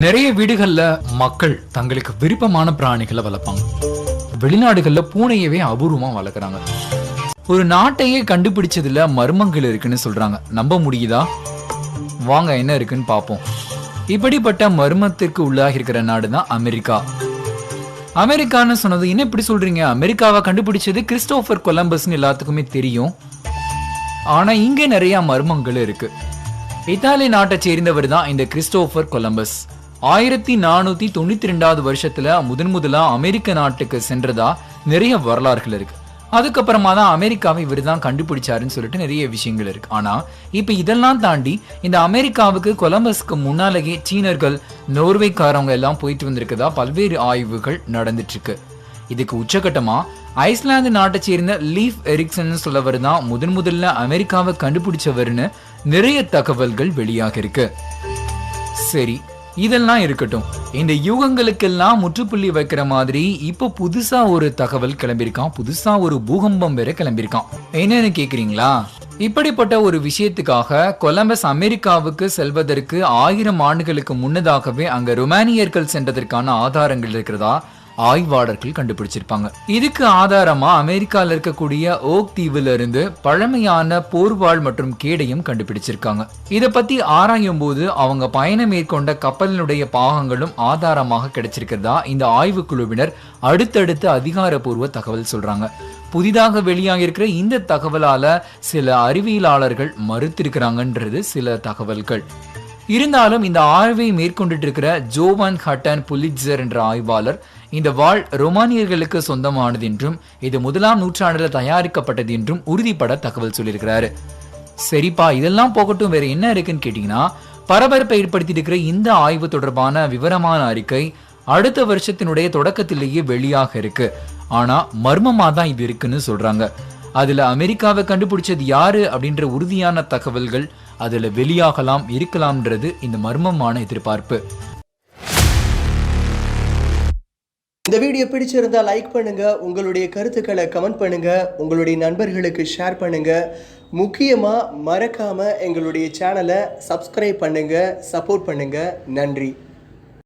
நிறைய வீடுகள்ல மக்கள் தங்களுக்கு விருப்பமான பிராணிகளை வளர்ப்பாங்க. வெளிநாடுகள்ல பூனையவே அபூர்வமா வளர்க்குறாங்க. ஒரு நாட்டையே கண்டுபிடிச்சதுல மர்மங்கள் இருக்குன்னு சொல்றாங்க. நம்ப முடியுதா? வாங்க என்ன இருக்குன்னு பார்ப்போம். இப்படிப்பட்ட மர்மத்திற்கு உள்ளாகி இருக்கிற நாடு தான் அமெரிக்கா. அமெரிக்கான்னு சொன்னது என்ன இப்படி சொல்றீங்க? அமெரிக்காவை கண்டுபிடிச்சது கிறிஸ்டோபர் கொலம்பஸ்ன்னு எல்லாத்துக்குமே தெரியும். ஆனா இங்க நிறைய மர்மங்கள் இருக்கு. இத்தாலி நாட்டை சேர்ந்தவர் தான் இந்த கிறிஸ்டோபர் கொலம்பஸ். 1492 வருஷத்துல முதலா அமெரிக்க நாட்டுக்கு சென்றதா நிறைய வரலாறுகள் இருக்கு. அதுக்கப்புறமா தான் அமெரிக்காவை இவர் தான் கண்டுபிடிச்சாருன்னு சொல்லிட்டு நிறைய விஷயங்கள் இருக்கு. ஆனா இப்ப இதெல்லாம் தாண்டி இந்த அமெரிக்காவுக்கு கொலம்பஸ்க்கு முன்னாலேயே சீனர்கள், நோர்வேக்காரவங்க எல்லாம் போயிட்டு வந்திருக்கதா பல்வேறு ஆய்வுகள் நடந்துட்டு இருக்கு. இதுக்கு உச்சகட்டமா ஐஸ்லாந்து நாட்டை சேர்ந்த லீஃப் எரிக்சன் சொல்லவர் தான் முதல்ல அமெரிக்காவை கண்டுபிடிச்சவர்னு நிறைய தகவல்கள் வெளியாக இருக்கு. சரி, இதெல்லாம் இருக்கட்டும். இந்த யுகங்களுக்கெல்லாம் முற்றுப்புள்ளி வைக்கிற மாதிரி இப்ப புதுசா ஒரு தகவல் கிளம்பியிருக்கான். புதுசா ஒரு பூகம்பம் வேற கிளம்பியிருக்கான். என்னன்னு கேக்குறீங்களா? இப்படிப்பட்ட ஒரு விஷயத்துக்காக கொலம்பஸ் அமெரிக்காவுக்கு செல்வதற்கு 1000 ஆண்டுகளுக்கு முன்னதாகவே அங்க ரொமானியர்கள் சென்றதற்கான ஆதாரங்கள் இருக்கிறதா ஆய்வாளர்கள் கண்டுபிடிச்சிருப்பாங்க. இதுக்கு ஆதாரமா அமெரிக்கால இருக்கக்கூடிய ஓக் தீவுல இருந்து பழமையான போர்வாள் மற்றும் கேடையும் கண்டுபிடிச்சிருக்காங்க. இத பத்தி ஆராயும் போது அவங்க பயணம் மேற்கொண்ட கப்பலினுடைய பாகங்களும் ஆதாரமாக கிடைச்சிருக்கிறதா இந்த ஆய்வு குழுவினர் அடுத்தடுத்து அதிகாரப்பூர்வ தகவல் சொல்றாங்க. புதிதாக வெளியாகிருக்கிற இந்த தகவலால சில அறிவியலாளர்கள் மறுத்திருக்கிறாங்கன்றது சில தகவல்கள். இருந்தாலும் இந்த ஆய்வை மேற்கொண்டு இருக்கிற ஜோவான் ஹட்டன் புலிட்சர் என்ற ஆய்வாளர் இந்த வாள் ரொமானியர்களுக்கு சொந்தமானது என்றும் இது 1ஆம் நூற்றாண்டுல தயாரிக்கப்பட்டது என்றும் உறுதிப்பட தகவல் சொல்லியிருக்கிறாரு. சரிப்பா, இதெல்லாம் போகட்டும், வேற என்ன இருக்குன்னு கேட்டீங்கன்னா, பரபரப்பை ஏற்படுத்தி இருக்கிற இந்த ஆய்வு தொடர்பான விவரமான அறிக்கை அடுத்த வருஷத்தினுடைய தொடக்கத்திலேயே வெளியாக இருக்கு. ஆனா மர்மமா தான் இது இருக்குன்னு சொல்றாங்க. அதுல அமெரிக்காவை கண்டுபிடிச்சது யாரு அப்படின்ற உறுதியான தகவல்கள் அதுல வெளியாகலாம், இருக்கலாம்ன்றது இந்த மர்மமான எதிர்பார்ப்பு. இந்த வீடியோ பிடிச்சிருந்தா லைக் பண்ணுங்க, உங்களுடைய கருத்துக்களை கமெண்ட் பண்ணுங்க, உங்களுடைய நண்பர்களுக்கு ஷேர் பண்ணுங்க. முக்கியமா மறக்காம எங்களுடைய சேனலை சப்ஸ்கிரைப் பண்ணுங்க, சப்போர்ட் பண்ணுங்க. நன்றி.